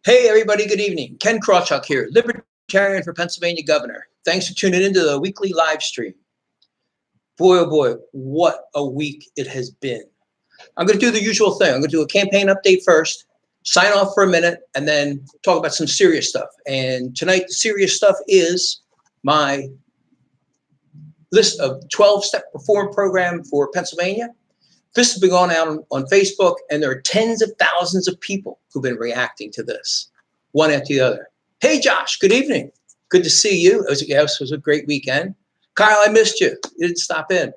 Hey, everybody, good evening. Ken Krawchuk here, Libertarian for Pennsylvania Governor. Thanks for tuning into the weekly live stream. Boy, oh boy, what a week it has been. I'm going to do the usual thing. I'm going to do a campaign update first, sign off for a minute, and then talk about some serious stuff. And tonight, the serious stuff is my list of 12-step reform program for Pennsylvania. This has been going out on Facebook, and there are tens of thousands of people who've been reacting to this, one after the other. Hey, Josh, good evening. Good to see you. It was a great weekend. Kyle, I missed you. You didn't stop in.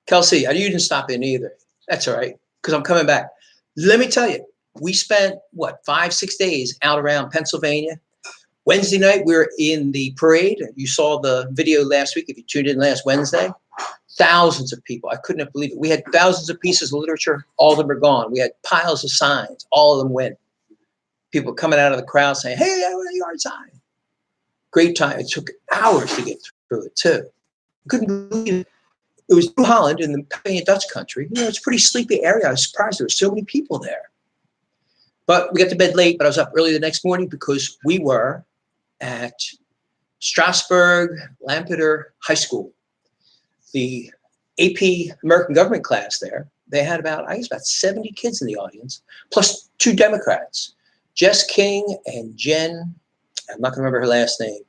Kelsey, you didn't stop in either. That's all right, because I'm coming back. Let me tell you, we spent, 5-6 days out around Pennsylvania. Wednesday night, we were in the parade. You saw the video last week if you tuned in last Wednesday. Thousands of people. I couldn't believe it. We had thousands of pieces of literature. All of them are gone. We had piles of signs. All of them went. People coming out of the crowd saying, hey, I want a yard sign. Great time. It took hours to get through it, too. I couldn't believe it. It was New Holland in the Pennsylvania Dutch country. It's a pretty sleepy area. I was surprised there were so many people there. But we got to bed late, but I was up early the next morning because we were at Strasburg Lampeter High School. The AP American Government class there, they had about 70 kids in the audience, plus 2 Democrats, Jess King and Jen. I'm not going to remember her last name.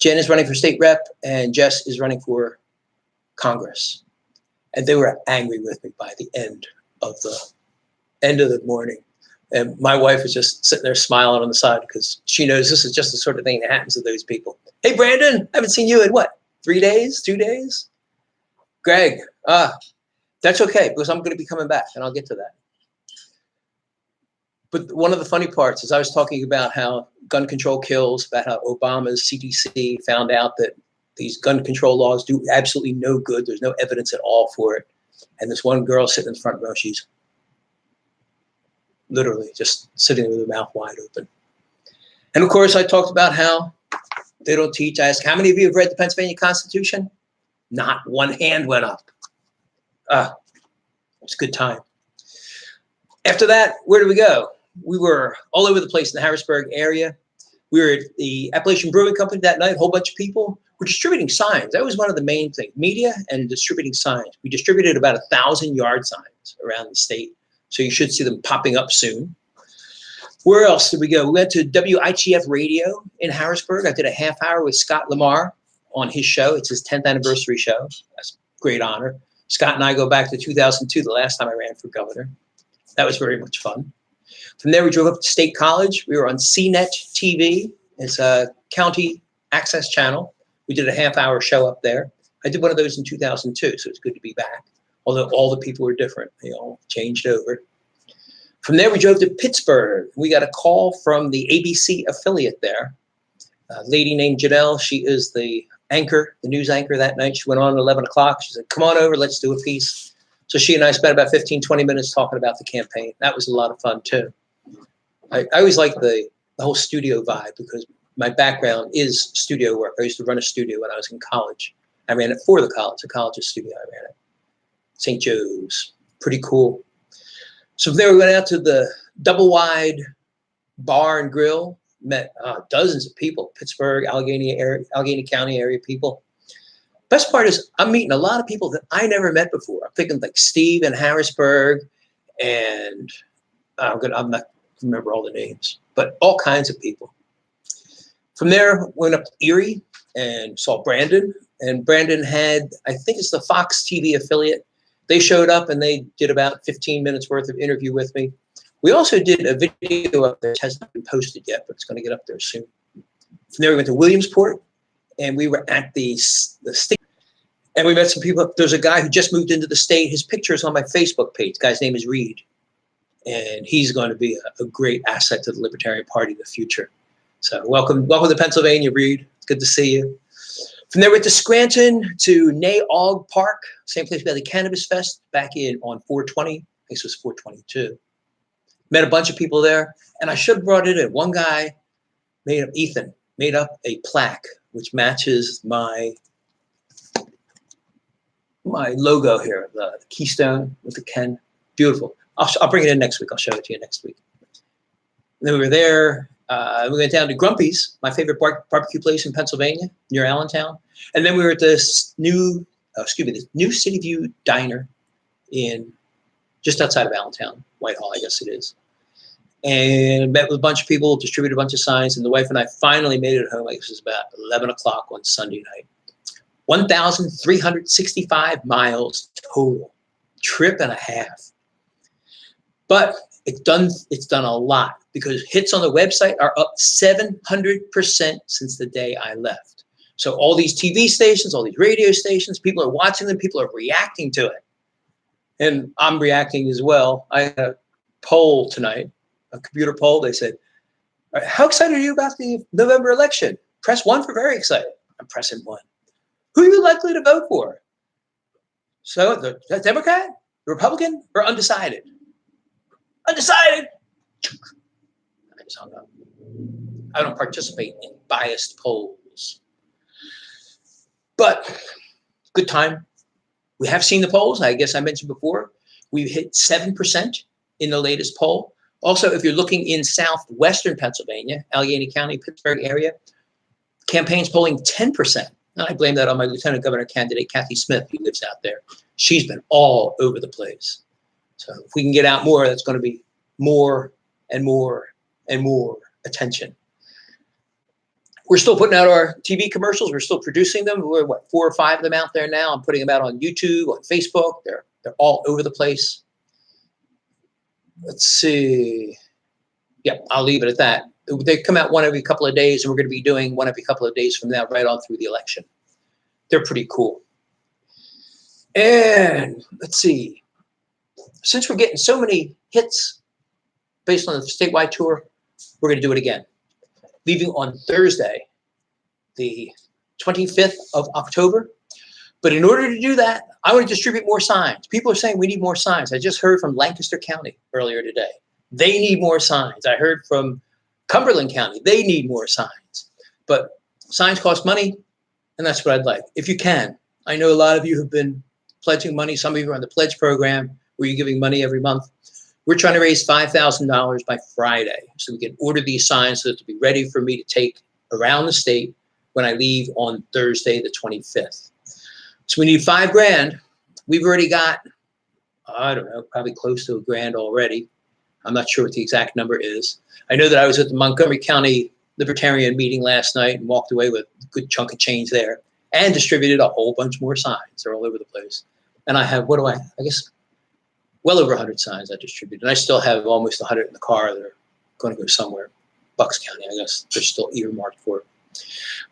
Jen is running for state rep, and Jess is running for Congress. And they were angry with me by the end of the morning. And my wife was just sitting there smiling on the side because she knows this is just the sort of thing that happens to those people. Hey, Brandon, I haven't seen you in 3 days, 2 days? Greg, that's okay because I'm going to be coming back and I'll get to that. But one of the funny parts is I was talking about how gun control kills, about how Obama's CDC found out that these gun control laws do absolutely no good. There's no evidence at all for it. And this one girl sitting in the front row, she's literally just sitting with her mouth wide open. And of course, I talked about how they don't teach. I asked, how many of you have read the Pennsylvania Constitution? Not one hand went up. It's a good time. After that, where did we go? We were all over the place in the Harrisburg area. We were at the Appalachian Brewing Company that night. A whole bunch of people were distributing signs. That was one of the main things, media and distributing signs. We distributed about 1,000 yard signs around the state. So you should see them popping up soon. Where else did we go? We went to WITF Radio in Harrisburg. I did a half hour with Scott Lamar on his show. It's his 10th anniversary show. That's a great honor. Scott and I go back to 2002, the last time I ran for governor. That was very much fun. From there, we drove up to State College. We were on CNET TV. It's a county access channel. We did a half hour show up there. I did one of those in 2002, so it's good to be back. Although all the people were different. They all changed over. From there, we drove to Pittsburgh. We got a call from the ABC affiliate there. A lady named Janelle. She is the anchor, the news anchor that night. She went on at 11 o'clock. She said, come on over, let's do a piece. So she and I spent about 15, 20 minutes talking about the campaign. That was a lot of fun too. I always liked the whole studio vibe because my background is studio work. I used to run a studio when I was in college. I ran it for the college, a college's studio I ran it. St. Joe's, pretty cool. So there we went out to the Double Wide Bar and Grill. Met dozens of people, Pittsburgh, Allegheny County area people. Best part is I'm meeting a lot of people that I never met before. I'm thinking like Steve in Harrisburg, and I'm not remember all the names, but all kinds of people. From there, went up to Erie and saw Brandon. And Brandon had, I think it's the Fox TV affiliate. They showed up and they did about 15 minutes worth of interview with me. We also did a video up there. It hasn't been posted yet, but it's going to get up there soon. From there, we went to Williamsport, and we were at the state. And we met some people. There's a guy who just moved into the state. His picture is on my Facebook page. The guy's name is Reed. And he's going to be a great asset to the Libertarian Party in the future. So welcome to Pennsylvania, Reed. It's good to see you. From there, we went to Scranton to Nay-Aug Park, same place we had the Cannabis Fest back on 420. I guess it was 422. Met a bunch of people there, and I should have brought it in. One guy, Ethan, made up a plaque which matches my logo here, the keystone with the Ken. Beautiful. I'll bring it in next week. I'll show it to you next week. And then we were there. We went down to Grumpy's, my favorite barbecue place in Pennsylvania, near Allentown. And then we were at this new City View Diner in just outside of Allentown, Whitehall, I guess it is. And met with a bunch of people, distributed a bunch of signs, and the wife and I finally made it home. I guess it was about 11 o'clock on Sunday night. 1,365 miles total, trip and a half. But it's done a lot because hits on the website are up 700% since the day I left. So all these TV stations, all these radio stations, people are watching them, people are reacting to it. And I'm reacting as well. I had a poll tonight, a computer poll. They said, how excited are you about the November election? Press 1 for very excited. I'm pressing 1. Who are you likely to vote for? So the Democrat, the Republican, or undecided? Undecided. I just hung up. I don't participate in biased polls. But good time. We have seen the polls. I guess I mentioned before. We've hit 7% in the latest poll. Also, if you're looking in southwestern Pennsylvania, Allegheny County, Pittsburgh area, campaign's polling 10%. And I blame that on my lieutenant governor candidate, Kathy Smith, who lives out there. She's been all over the place. So if we can get out more, that's going to be more and more and more attention. We're still putting out our TV commercials. We're still producing them. We're 4 or 5 of them out there now. I'm putting them out on YouTube, on Facebook. They're all over the place. Let's see. Yep, I'll leave it at that. They come out one every couple of days, and we're going to be doing one every couple of days from now, right on through the election. They're pretty cool. And let's see. Since we're getting so many hits based on the statewide tour, we're going to do it again. Leaving on Thursday, the 25th of October. But in order to do that, I want to distribute more signs. People are saying we need more signs. I just heard from Lancaster County earlier today. They need more signs. I heard from Cumberland County. They need more signs. But signs cost money, and that's what I'd like. If you can. I know a lot of you have been pledging money. Some of you are on the pledge program where you're giving money every month. We're trying to raise $5,000 by Friday so we can order these signs so that they'll be ready for me to take around the state when I leave on Thursday, the 25th. So we need $5,000. We've already got, I don't know, probably close to $1,000 already. I'm not sure what the exact number is. I know that I was at the Montgomery County Libertarian meeting last night and walked away with a good chunk of change there and distributed a whole bunch more signs. They're all over the place. And I have, I guess, well over 100 signs I distributed. And I still have almost 100 in the car that are going to go somewhere. Bucks County, I guess they're still earmarked for it.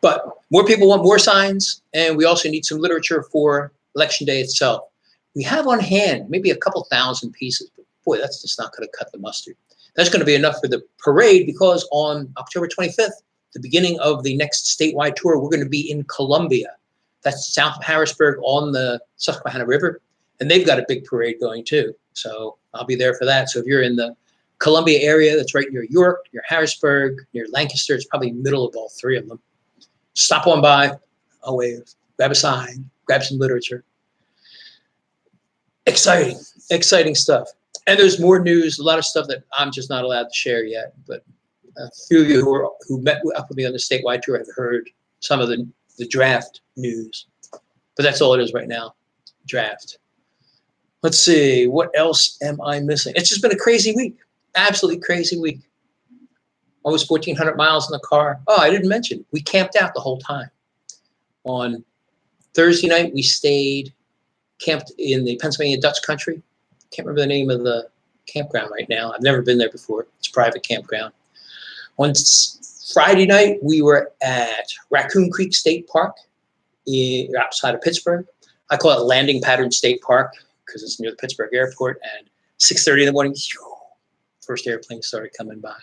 But more people want more signs, and we also need some literature for Election Day itself. We have on hand maybe a couple thousand pieces, but boy, that's just not going to cut the mustard. That's going to be enough for the parade because on October 25th, the beginning of the next statewide tour, we're going to be in Columbia. That's south of Harrisburg on the Susquehanna River, and they've got a big parade going too. So I'll be there for that. So if you're in the Columbia area, that's right near York, near Harrisburg, near Lancaster, it's probably middle of all 3 of them. Stop on by, I'll wave, grab a sign, grab some literature. Exciting, exciting stuff. And there's more news, a lot of stuff that I'm just not allowed to share yet. But a few of you who met up with me on the statewide tour have heard some of the draft news. But that's all it is right now, draft. Let's see, what else am I missing? It's just been a crazy week, absolutely crazy week. Almost 1,400 miles in the car. Oh, I didn't mention, we camped out the whole time. On Thursday night, we camped in the Pennsylvania Dutch country. Can't remember the name of the campground right now. I've never been there before. It's a private campground. On Friday night, we were at Raccoon Creek State Park outside of Pittsburgh. I call it Landing Pattern State Park because it's near the Pittsburgh airport. And 6:30 in the morning, first airplane started coming by.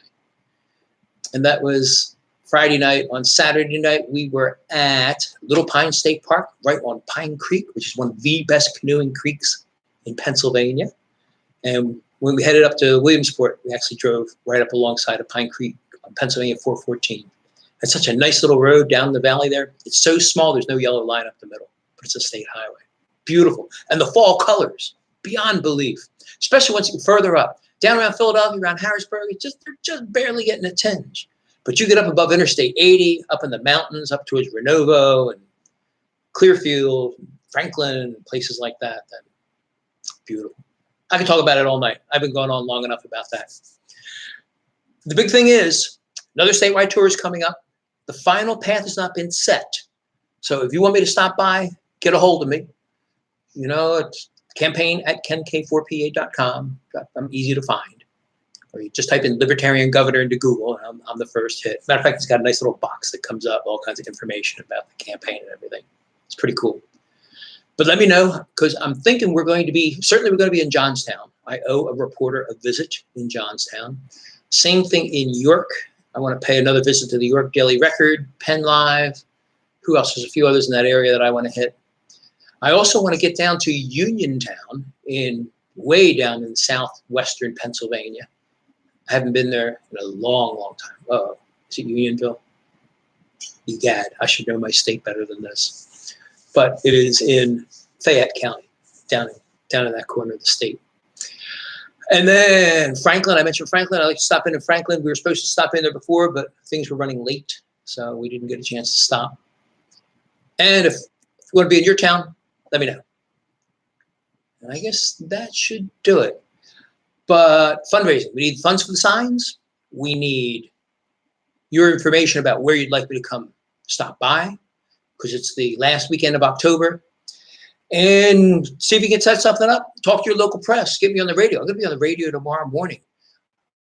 And that was Friday night. On Saturday night, we were at Little Pine State Park, right on Pine Creek, which is one of the best canoeing creeks in Pennsylvania. And when we headed up to Williamsport, we actually drove right up alongside of Pine Creek on Pennsylvania 414. It's such a nice little road down the valley there. It's so small, there's no yellow line up the middle, but it's a state highway. Beautiful. And the fall colors, beyond belief, especially once you get further up, Down around Philadelphia, around Harrisburg, they're just barely getting a tinge. But you get up above Interstate 80, up in the mountains, up towards Renovo and Clearfield, Franklin, places like that. That's beautiful. I can talk about it all night. I've been going on long enough about that. The big thing is, another statewide tour is coming up. The final path has not been set. So if you want me to stop by, get a hold of me. You know, it's campaign@kenk4pa.com. I'm easy to find. Or you just type in Libertarian Governor into Google, and I'm the first hit. Matter of fact, it's got a nice little box that comes up, all kinds of information about the campaign and everything. It's pretty cool. But let me know, because I'm thinking we're going to be in Johnstown. I owe a reporter a visit in Johnstown. Same thing in York. I want to pay another visit to the York Daily Record, Penn Live. Who else? There's a few others in that area that I want to hit. I also want to get down to Uniontown, way down in southwestern Pennsylvania. I haven't been there in a long, long time. Oh, is it Unionville? Egad, I should know my state better than this. But it is in Fayette County, down in that corner of the state. And then Franklin, I mentioned Franklin. I like to stop in Franklin. We were supposed to stop in there before, but things were running late, so we didn't get a chance to stop. And if you want to be in your town, let me know. And I guess that should do it. But fundraising, we need funds for the signs. We need your information about where you'd like me to come stop by, because it's the last weekend of October. And see if you can set something up. Talk to your local press. Get me on the radio. I'm going to be on the radio tomorrow morning.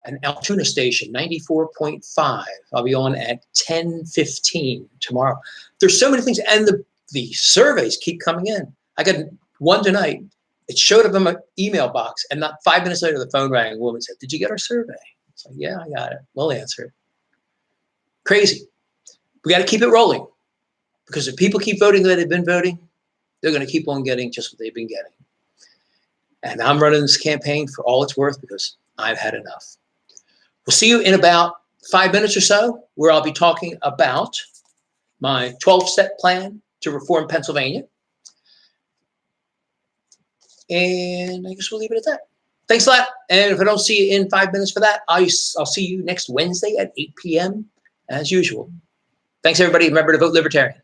An Altoona station, 94.5. I'll be on at 10:15 tomorrow. There's so many things. And the surveys keep coming in. I got one tonight. It showed up in my email box, and not 5 minutes later, the phone rang. A woman said, "Did you get our survey?" It's like, "Yeah, I got it. We'll answer it." Crazy. We got to keep it rolling, because if people keep voting the way they've been voting, they're going to keep on getting just what they've been getting. And I'm running this campaign for all it's worth, because I've had enough. We'll see you in about 5 minutes or so, where I'll be talking about my 12-step plan to reform Pennsylvania. And I guess we'll leave it at that. Thanks a lot. And if I don't see you in 5 minutes for that, I'll see you next Wednesday at 8 p.m. as usual. Thanks, everybody. Remember to vote Libertarian.